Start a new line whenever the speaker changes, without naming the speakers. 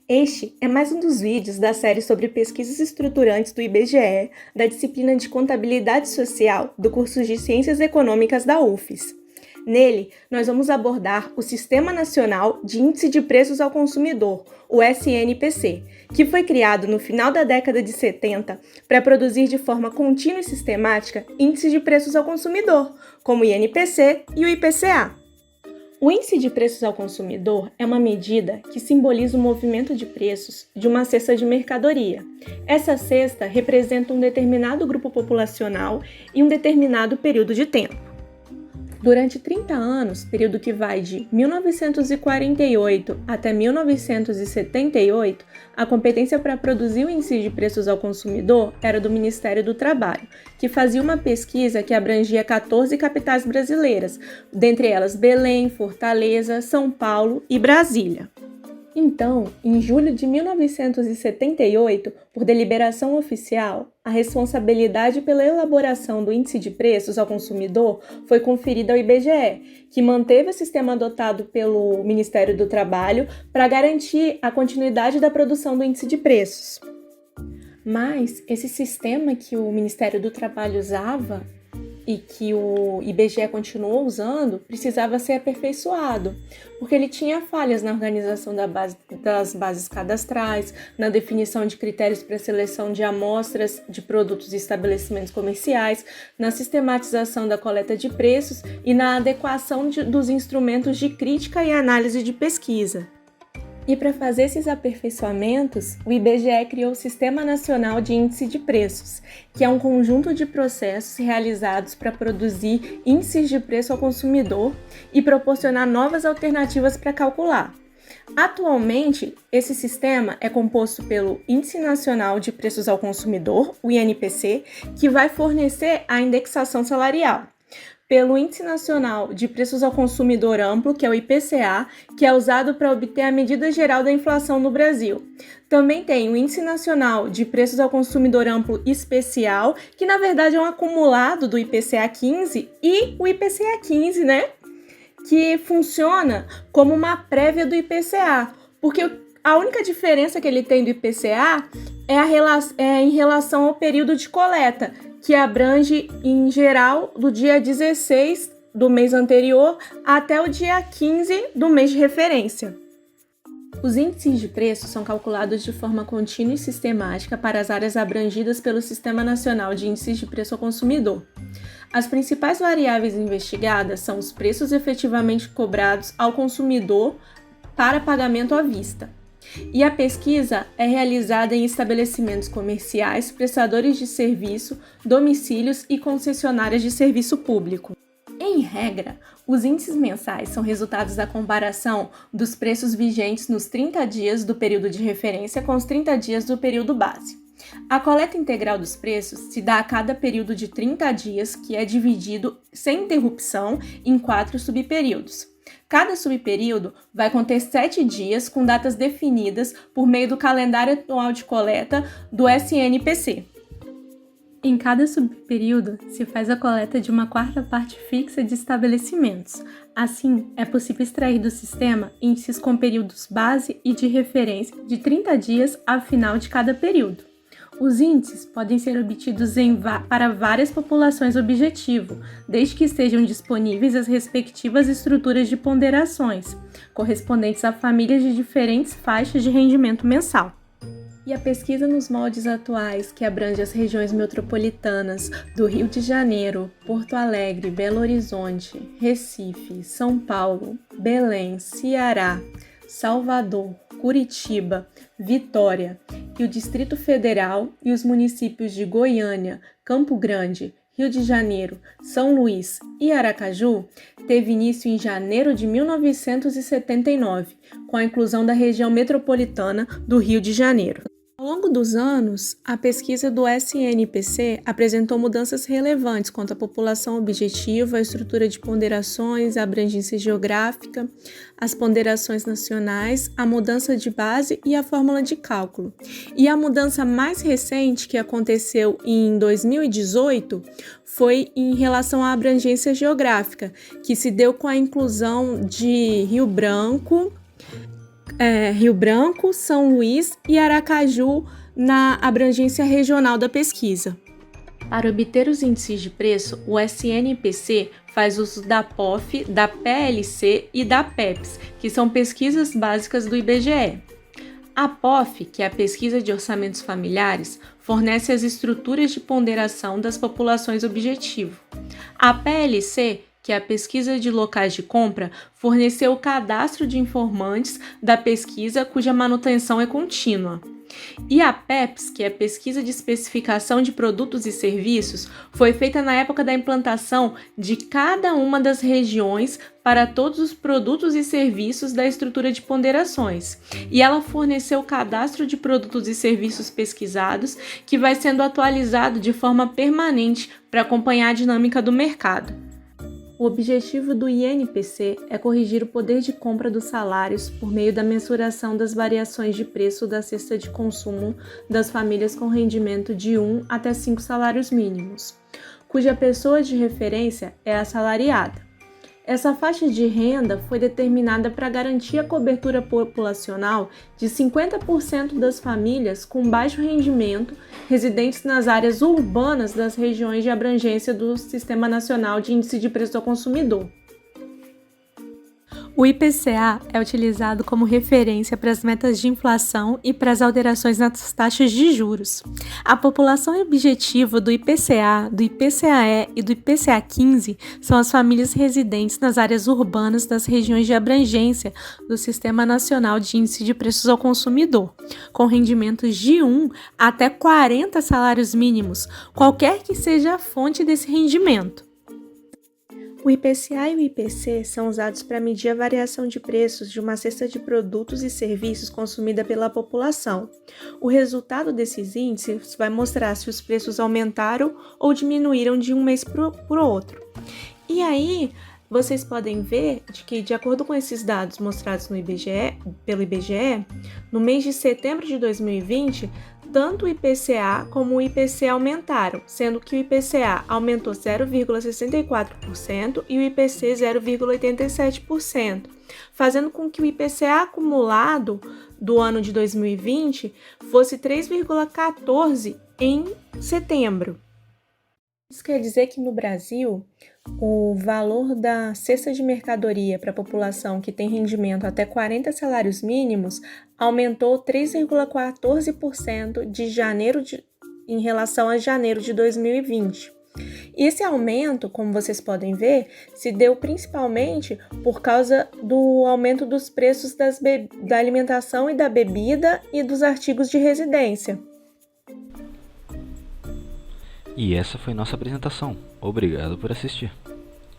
Este é mais um dos vídeos da série sobre pesquisas estruturantes do IBGE, da disciplina de Contabilidade Social do curso de Ciências Econômicas da UFES. Nele, nós vamos abordar o Sistema Nacional de Índice de Preços ao Consumidor, o SNPC, que foi criado no final da década de 70 para produzir de forma contínua e sistemática índices de preços ao consumidor, como o INPC e o IPCA. O índice de preços ao consumidor é uma medida que simboliza o movimento de preços de uma cesta de mercadoria. Essa cesta representa um determinado grupo populacional e um determinado período de tempo. Durante 30 anos, período que vai de 1948 até 1978, a competência para produzir o índice de preços ao consumidor era do Ministério do Trabalho, que fazia uma pesquisa que abrangia 14 capitais brasileiras, dentre elas Belém, Fortaleza, São Paulo e Brasília. Então, em julho de 1978, por deliberação oficial, a responsabilidade pela elaboração do índice de preços ao consumidor foi conferida ao IBGE, que manteve o sistema adotado pelo Ministério do Trabalho para garantir a continuidade da produção do índice de preços. Mas esse sistema que o Ministério do Trabalho usava e que o IBGE continuou usando, precisava ser aperfeiçoado, porque ele tinha falhas na organização das bases cadastrais, na definição de critérios para seleção de amostras de produtos e estabelecimentos comerciais, na sistematização da coleta de preços e na adequação dos instrumentos de crítica e análise de pesquisa. E para fazer esses aperfeiçoamentos, o IBGE criou o Sistema Nacional de Índice de Preços, que é um conjunto de processos realizados para produzir índices de preço ao consumidor e proporcionar novas alternativas para calcular. Atualmente, esse sistema é composto pelo Índice Nacional de Preços ao Consumidor, o INPC, que vai fornecer a indexação salarial, pelo Índice Nacional de Preços ao Consumidor Amplo, que é o IPCA, que é usado para obter a medida geral da inflação no Brasil. Também tem o Índice Nacional de Preços ao Consumidor Amplo Especial, que na verdade é um acumulado do IPCA 15 e o IPCA 15, né? Que funciona como uma prévia do IPCA, porque a única diferença que ele tem do IPCA é em relação ao período de coleta, que abrange, em geral, do dia 16 do mês anterior até o dia 15 do mês de referência. Os índices de preço são calculados de forma contínua e sistemática para as áreas abrangidas pelo Sistema Nacional de Índices de Preço ao Consumidor. As principais variáveis investigadas são os preços efetivamente cobrados ao consumidor para pagamento à vista. E a pesquisa é realizada em estabelecimentos comerciais, prestadores de serviço, domicílios e concessionárias de serviço público. Em regra, os índices mensais são resultados da comparação dos preços vigentes nos 30 dias do período de referência com os 30 dias do período base. A coleta integral dos preços se dá a cada período de 30 dias, que é dividido sem interrupção em 4 subperíodos. Cada subperíodo vai conter 7 dias com datas definidas por meio do calendário anual de coleta do SNPC. Em cada subperíodo, se faz a coleta de uma quarta parte fixa de estabelecimentos. Assim, é possível extrair do sistema índices com períodos base e de referência de 30 dias ao final de cada período. Os índices podem ser obtidos para várias populações objetivo, desde que estejam disponíveis as respectivas estruturas de ponderações, correspondentes a famílias de diferentes faixas de rendimento mensal. E a pesquisa nos moldes atuais, que abrange as regiões metropolitanas do Rio de Janeiro, Porto Alegre, Belo Horizonte, Recife, São Paulo, Belém, Ceará, Salvador, Curitiba, Vitória e o Distrito Federal e os municípios de Goiânia, Campo Grande, Rio de Janeiro, São Luís e Aracaju, teve início em janeiro de 1979, com a inclusão da região metropolitana do Rio de Janeiro. Ao longo dos anos, a pesquisa do SNPC apresentou mudanças relevantes quanto à população objetiva, a estrutura de ponderações, a abrangência geográfica, as ponderações nacionais, a mudança de base e a fórmula de cálculo. E a mudança mais recente, que aconteceu em 2018, foi em relação à abrangência geográfica, que se deu com a inclusão de Rio Branco, Rio Branco, São Luís e Aracaju na abrangência regional da pesquisa. Para obter os índices de preço, o SNPC faz uso da POF, da PLC e da PEPS, que são pesquisas básicas do IBGE. A POF, que é a Pesquisa de Orçamentos Familiares, fornece as estruturas de ponderação das populações objetivo. A PLC, que é a Pesquisa de Locais de Compra, forneceu o cadastro de informantes da pesquisa cuja manutenção é contínua. E a PEPS, que é a Pesquisa de Especificação de Produtos e Serviços, foi feita na época da implantação de cada uma das regiões para todos os produtos e serviços da estrutura de ponderações. E ela forneceu o cadastro de produtos e serviços pesquisados, que vai sendo atualizado de forma permanente para acompanhar a dinâmica do mercado. O objetivo do INPC é corrigir o poder de compra dos salários por meio da mensuração das variações de preço da cesta de consumo das famílias com rendimento de 1 até 5 salários mínimos, cuja pessoa de referência é assalariada. Essa faixa de renda foi determinada para garantir a cobertura populacional de 50% das famílias com baixo rendimento residentes nas áreas urbanas das regiões de abrangência do Sistema Nacional de Índice de Preço ao Consumidor. O IPCA é utilizado como referência para as metas de inflação e para as alterações nas taxas de juros. A população objetivo do IPCA, do IPCAE e do IPCA-15 são as famílias residentes nas áreas urbanas das regiões de abrangência do Sistema Nacional de Índice de Preços ao Consumidor, com rendimentos de 1 até 40 salários mínimos, qualquer que seja a fonte desse rendimento. O IPCA e o IPC são usados para medir a variação de preços de uma cesta de produtos e serviços consumida pela população. O resultado desses índices vai mostrar se os preços aumentaram ou diminuíram de um mês para o outro. E aí, vocês podem ver que, de acordo com esses dados mostrados pelo IBGE, no mês de setembro de 2020, tanto o IPCA como o IPC aumentaram, sendo que o IPCA aumentou 0,64% e o IPC 0,87%, fazendo com que o IPCA acumulado do ano de 2020 fosse 3,14% em setembro. Isso quer dizer que no Brasil, o valor da cesta de mercadoria para a população que tem rendimento até 40 salários mínimos aumentou 3,14% em relação a janeiro de 2020. E esse aumento, como vocês podem ver, se deu principalmente por causa do aumento dos preços da alimentação e da bebida e dos artigos de residência.
E essa foi nossa apresentação. Obrigado por assistir.